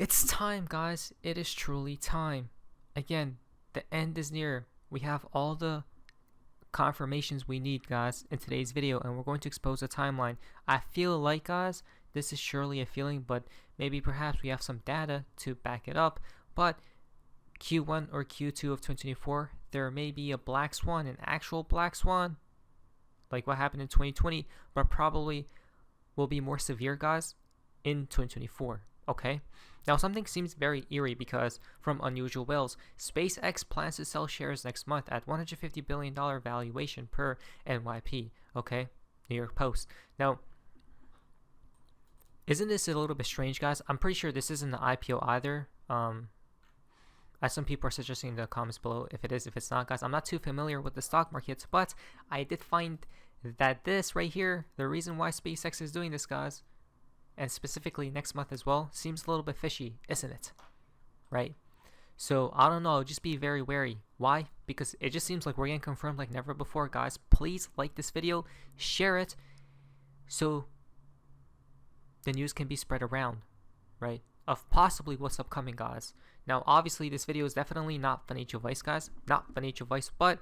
It's time, guys. It is truly time. Again, the end is near. We have all the confirmations we need, guys, in today's video, and we're going to expose the timeline. I feel like, guys, this is surely a feeling, but maybe perhaps we have some data to back it up. But Q1 or Q2 of 2024, there may be a black swan, an actual black swan, like what happened in 2020, but probably will be more severe, guys, in 2024. Okay, now something seems very eerie because from Unusual Whales, SpaceX plans to sell shares next month at $150 billion valuation per NYP. Okay, New York Post. Now, isn't this a little bit strange, guys? I'm pretty sure this isn't an IPO either. As some people are suggesting in the comments below, if it is, if it's not, guys, I'm not too familiar with the stock markets, but I did find that this right here, the reason why SpaceX is doing this, guys, and specifically next month as well, seems a little bit fishy, isn't it? Right? So I don't know, just be very wary. Why? Because it just seems like we're getting confirmed like never before, guys. Please like this video, share it, so the news can be spread around, right, of possibly what's upcoming, guys. Now obviously this video is definitely not financial advice, guys, not financial advice, but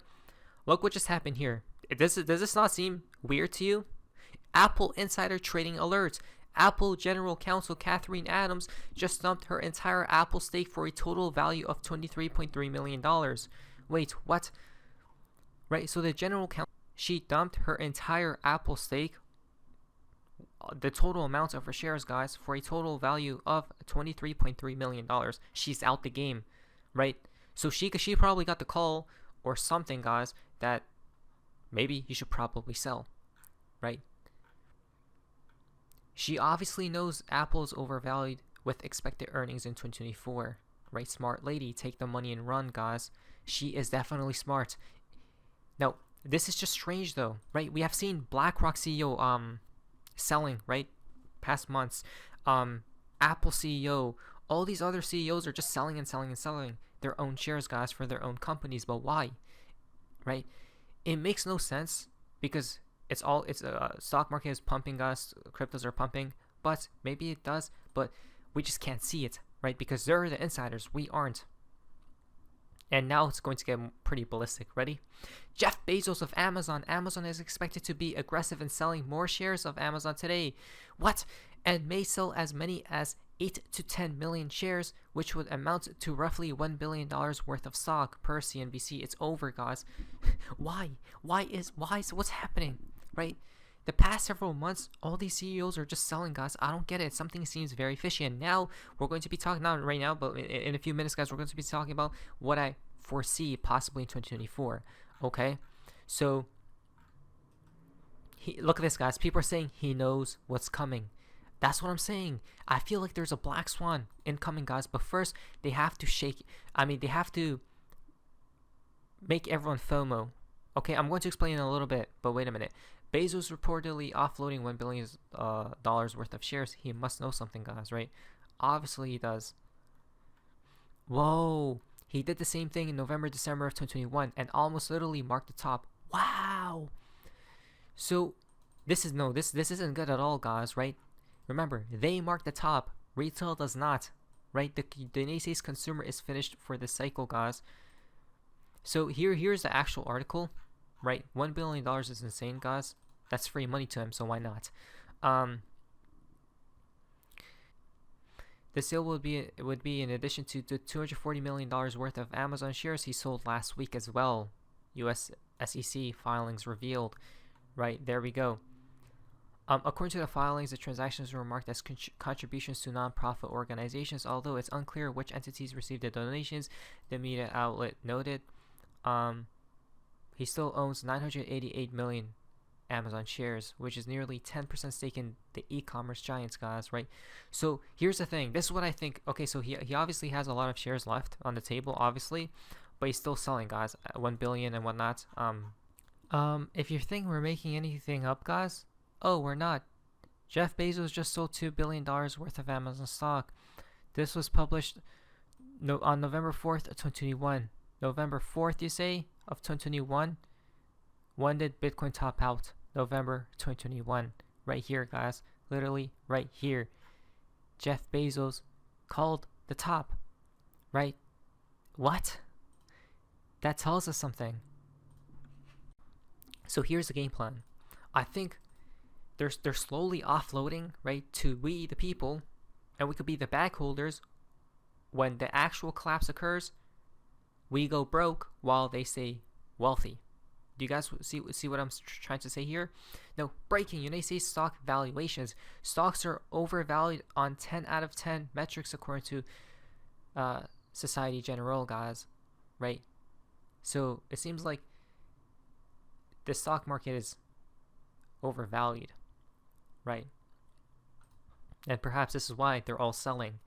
look what just happened here. Does this not seem weird to you? Apple insider trading alerts. Apple General Counsel Catherine Adams just dumped her entire Apple stake for a total value of $23.3 million. Wait, what? Right, so the General Counsel, she dumped her entire Apple stake, the total amount of her shares, guys, for a total value of $23.3 million. She's out the game, right? So she probably got the call or something, guys, that maybe you should probably sell, right? She obviously knows Apple is overvalued with expected earnings in 2024, right? Smart lady, take the money and run, guys. She is definitely smart. Now, this is just strange though, right? We have seen BlackRock CEO selling, right, past months. Apple CEO, all these other CEOs are just selling and selling and selling their own shares, guys, for their own companies. But why? Right? It makes no sense because it's stock market is pumping, guys, cryptos are pumping, but maybe it does, but we just can't see it, right? Because they're the insiders, we aren't. And now it's going to get pretty ballistic. Ready? Jeff Bezos of Amazon. Amazon is expected to be aggressive in selling more shares of Amazon today. What? And may sell as many as 8 to 10 million shares, which would amount to roughly $1 billion worth of stock per CNBC. It's over, guys. Why? What's happening? Right? The past several months, all these CEOs are just selling, guys. I don't get it. Something seems very fishy. And now we're going to be talking, not right now, but in a few minutes, guys, we're going to be talking about what I foresee possibly in 2024. Okay? So, look at this, guys. People are saying he knows what's coming. That's what I'm saying. I feel like there's a black swan incoming, guys. But first, they have to they have to make everyone FOMO. Okay, I'm going to explain in a little bit, but wait a minute. Bezos reportedly offloading $1 billion worth of shares. He must know something, guys, right? Obviously he does. Whoa. He did the same thing in November, December of 2021 and almost literally marked the top. Wow. So this isn't good at all, guys, right? Remember, they mark the top. Retail does not, right? The Naysays consumer is finished for this cycle, guys. So here's the actual article, right? $1 billion is insane, guys. That's free money to him, so why not? The sale would be in addition to the $240 million worth of Amazon shares he sold last week as well. U.S. SEC filings revealed. Right, there we go. According to the filings, the transactions were marked as contributions to nonprofit organizations, although it's unclear which entities received the donations, the media outlet noted. He still owns 988 million Amazon shares, which is nearly 10% stake in the e-commerce giants, guys, right? So here's the thing. This is what I think. Okay, so he obviously has a lot of shares left on the table, obviously, but he's still selling, guys, at 1 billion and whatnot. If you think we're making anything up, guys, oh, we're not. Jeff Bezos just sold $2 billion worth of Amazon stock. This was published on November 4th, 2021. November 4th, you say, of 2021? When did Bitcoin top out? November 2021. Right here, guys. Literally right here. Jeff Bezos called the top, right? What? That tells us something. So here's the game plan. I think they're slowly offloading, right, to we the people, and we could be the bag holders. When the actual collapse occurs, we go broke while they stay wealthy. Do you guys see what I'm trying to say here? No, breaking United States stock valuations. Stocks are overvalued on 10 out of 10 metrics according to Society Generale, guys, right? So it seems like the stock market is overvalued, right? And perhaps this is why they're all selling.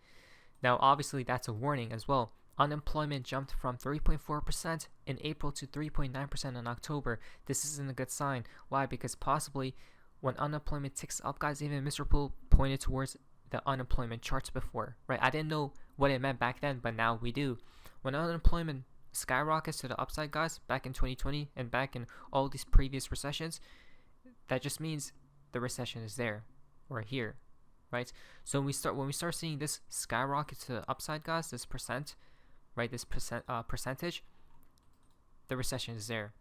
Now, obviously, that's a warning as well. Unemployment jumped from 3.4% in April to 3.9% in October. This isn't a good sign. Why? Because possibly when unemployment ticks up, guys, even Mr. Poole pointed towards the unemployment charts before, right? I didn't know what it meant back then, but now we do. When unemployment skyrockets to the upside, guys, back in 2020 and back in all these previous recessions, that just means the recession is there or here, right? So when we start seeing this skyrocket to the upside, guys, this percent, right, this percentage, the recession is there,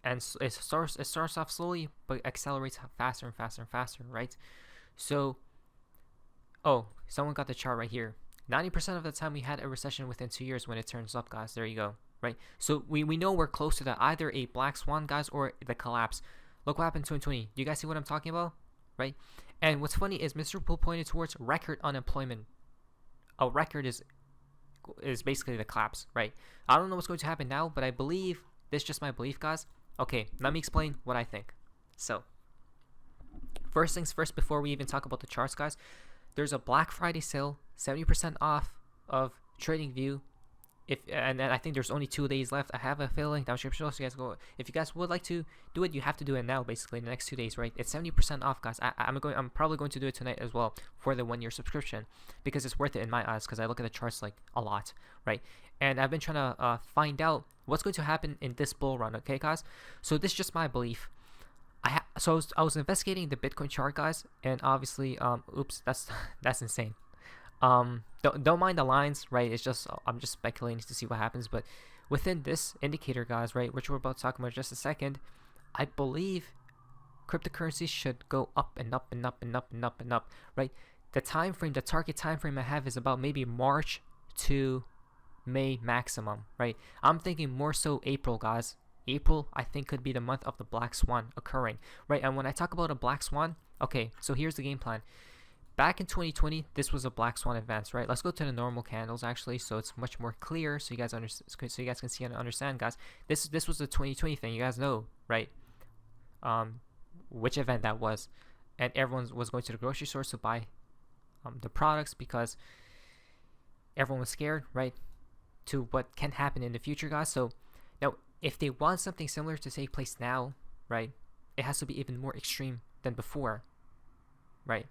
and it starts off slowly but accelerates faster and faster and faster, right? So, oh, someone got the chart right here. 90% of the time we had a recession within 2 years when it turns up, guys. There you go, right? So we know we're close to that, either a black swan, guys, or the collapse. Look what happened in 2020. Do you guys see what I'm talking about, right? And what's funny is Mr. Poole pointed towards record unemployment. A record is basically the collapse, right? I don't know what's going to happen now, but I believe, this is just my belief, guys. Okay, let me explain what I think. So, first things first, before we even talk about the charts, guys, there's a Black Friday sale, 70% off of TradingView. And I think there's only 2 days left. I have a feeling down description, so you guys go. If you guys would like to do it, you have to do it now, basically in the next 2 days, right? It's 70% off, guys. I'm probably going to do it tonight as well for the 1-year subscription, because it's worth it in my eyes, because I look at the charts like a lot, right? And I've been trying to find out what's going to happen in this bull run, okay, guys? So this is just my belief. I was investigating the Bitcoin chart, guys, and obviously, oops, that's insane. Don't mind the lines, right? It's just, I'm just speculating to see what happens. But within this indicator, guys, right, which we're about to talk about in just a second, I believe cryptocurrencies should go up and up and up and up and up and up, right? The time frame, the target time frame I have is about maybe March to May maximum, right? I'm thinking more so April, guys. April, I think, could be the month of the Black Swan occurring, right? And when I talk about a Black Swan, okay, so here's the game plan. Back in 2020, this was a Black Swan event, right? Let's go to the normal candles, actually, so it's much more clear, so you guys so you guys can see and understand, guys. This was the 2020 thing. You guys know, right? Which event that was, and everyone was going to the grocery store to buy the products because everyone was scared, right, to what can happen in the future, guys. So now, if they want something similar to take place now, right, it has to be even more extreme than before, right?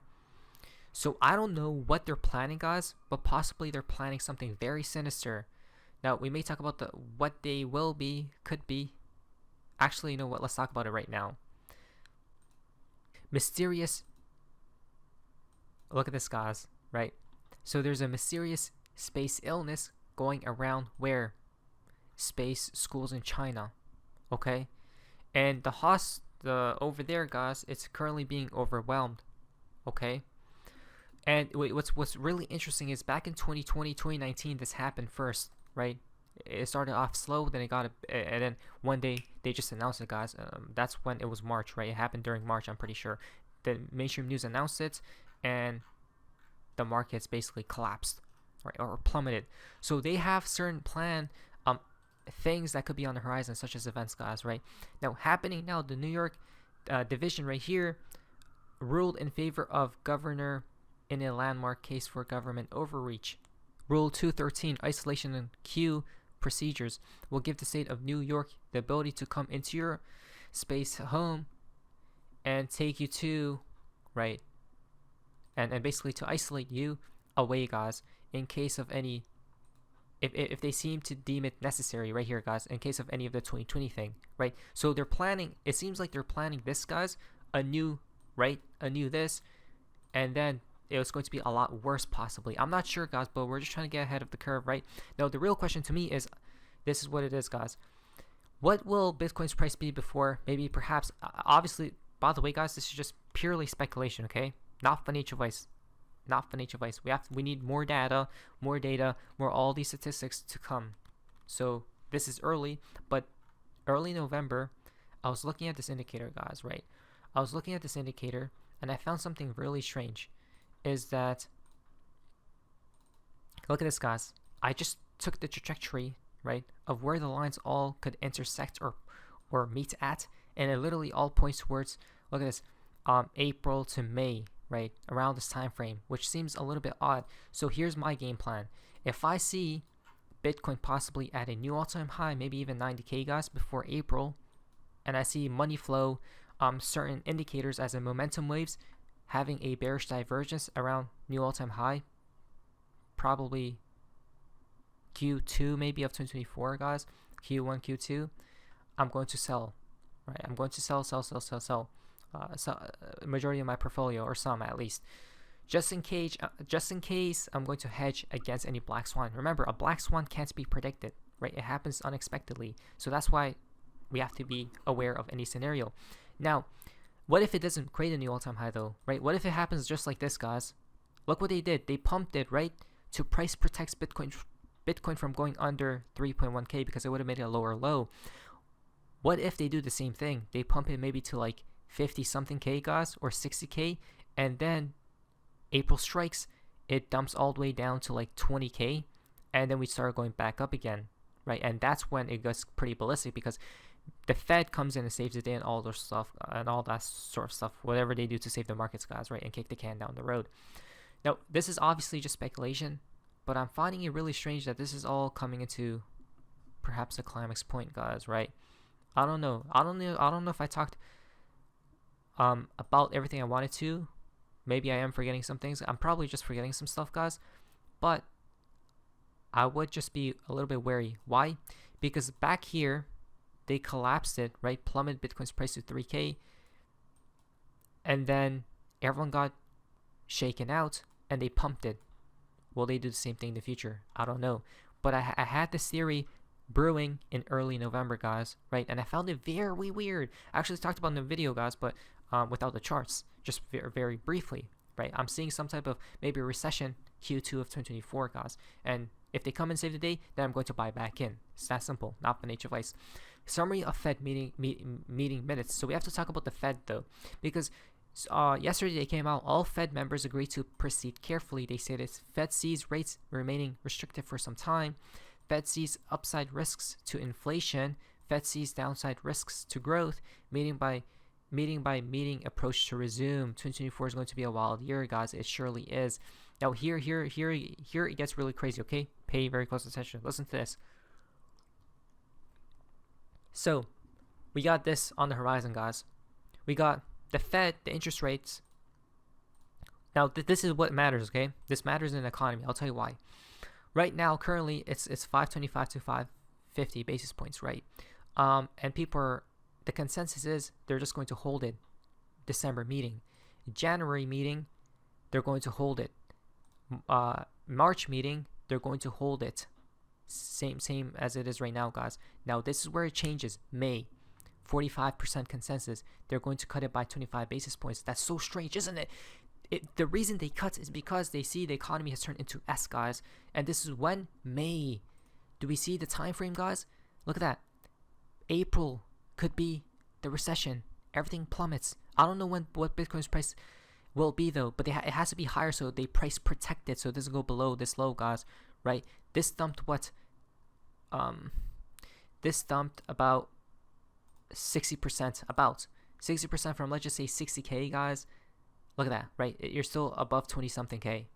So I don't know what they're planning, guys, but possibly they're planning something very sinister. Now, we may talk about what they will be, could be. Actually, you know what? Let's talk about it right now. Mysterious. Look at this, guys, right? So there's a mysterious space illness going around where? Space schools in China, okay? And the over there, guys, it's currently being overwhelmed, okay? And what's really interesting is back in 2020, 2019, this happened first, right? It started off slow, then it got and then one day they just announced it, guys. That's when it was March, right? It happened during March, I'm pretty sure. The mainstream news announced it, and the markets basically collapsed, right, or plummeted. So they have certain planned things that could be on the horizon, such as events, guys, right? Now, happening now, the New York division right here ruled in favor of governor in a landmark case for government overreach. Rule 213, isolation and queue procedures, will give the state of New York the ability to come into your space home and take you to, right, and basically to isolate you away, guys, in case of any, if they seem to deem it necessary, right here, guys, in case of any of the 2020 thing, right? So they're planning, it seems like they're planning this, guys, a new this, and then it was going to be a lot worse possibly. I'm not sure, guys, but we're just trying to get ahead of the curve, right? Now, the real question to me is, this is what it is, guys. What will Bitcoin's price be before, maybe perhaps, obviously, by the way, guys, this is just purely speculation, okay? Not financial advice. Not financial advice. We need more data, more all these statistics to come. So this is early, but early November, I was looking at this indicator, guys, right? I was looking at this indicator, and I found something really strange. Is that, look at this, guys. I just took the trajectory, right, of where the lines all could intersect or meet at, and it literally all points towards, look at this, April to May, right, around this time frame, which seems a little bit odd. So here's my game plan. If I see Bitcoin possibly at a new all-time high, maybe even 90K, guys, before April, and I see money flow, certain indicators as in momentum waves having a bearish divergence around new all-time high, probably Q2 maybe of 2024, guys, Q1, Q2, I'm going to sell, right? I'm going to sell majority of my portfolio, or some at least, just in case I'm going to hedge against any black swan. Remember, a black swan can't be predicted, right? It happens unexpectedly, so that's why we have to be aware of any scenario. Now, what if it doesn't create a new all-time high though, right? What if it happens just like this, guys? Look what they did. They pumped it, right, to price protects Bitcoin from going under 3.1K because it would have made it a lower low. What if they do the same thing? They pump it maybe to like 50 something K, guys, or 60K, and then April strikes, it dumps all the way down to like 20K, and then we start going back up again, right? And that's when it gets pretty ballistic, because the Fed comes in and saves the day and all their stuff and all that sort of stuff, whatever they do to save the markets, guys, right, and kick the can down the road. Now, this is obviously just speculation, but I'm finding it really strange that this is all coming into perhaps a climax point, guys, right? I don't know if I talked about everything I wanted to. Maybe I am forgetting some things. I'm probably just forgetting some stuff, guys, but I would just be a little bit wary. Why? Because back here, they collapsed it, right? Plummeted Bitcoin's price to 3K, and then everyone got shaken out and they pumped it. Will they do the same thing in the future? I don't know. But I had this theory brewing in early November, guys, right? And I found it very weird. I actually talked about it in the video, guys, but without the charts, just very briefly, right? I'm seeing some type of maybe a recession Q2 of 2024, guys. And if they come and save the day, then I'm going to buy back in. It's that simple, not financial advice. Summary of Fed meeting minutes. So we have to talk about the Fed, though, because yesterday they came out. All Fed members agreed to proceed carefully. They said it's Fed sees rates remaining restrictive for some time. Fed sees upside risks to inflation. Fed sees downside risks to growth. Meeting by meeting approach to resume. 2024 is going to be a wild year, guys. It surely is. Now here it gets really crazy. Okay, pay very close attention. Listen to this. So we got this on the horizon, guys. We got the Fed, the interest rates. Now this is what matters, okay? This matters in the economy. I'll tell you why. Right now, currently, it's 525 to 550 basis points, right? And the consensus is they're just going to hold it. December meeting, January meeting, they're going to hold it. March meeting, they're going to hold it. Same as it is right now, guys. Now this is where it changes. May, 45% consensus. They're going to cut it by 25 basis points. That's so strange, isn't it? The reason they cut is because they see the economy has turned into S, guys. And this is when? May. Do we see the time frame, guys? Look at that. April could be the recession. Everything plummets. I don't know what Bitcoin's price will be, though, but it has to be higher, so they price protect it so it doesn't go below this low, guys, right? This dumped what? This dumped about 60%, about 60% from, let's just say, 60K, guys. Look at that, right? You're still above 20 something K.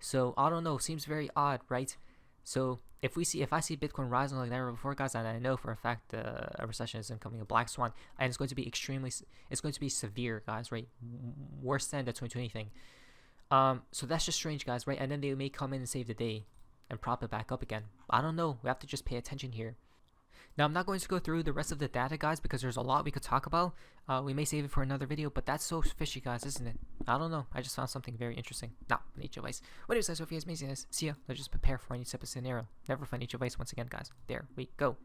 So I don't know, seems very odd, right? So if I see Bitcoin rising like never before, guys, and I know for a fact a recession is incoming, a black swan, and it's going to be severe, guys, right? Worse than the 2020 thing. So that's just strange, guys, right? And then they may come in and save the day and prop it back up again. I don't know. We have to just pay attention here. Now, I'm not going to go through the rest of the data, guys, because there's a lot we could talk about. We may save it for another video, but that's so fishy, guys, isn't it? I don't know. I just found something very interesting. Now, financial advice. What is that, Sophie? Amazing. See ya. Let's just prepare for any type of scenario. Never financial advice once again, guys. There we go.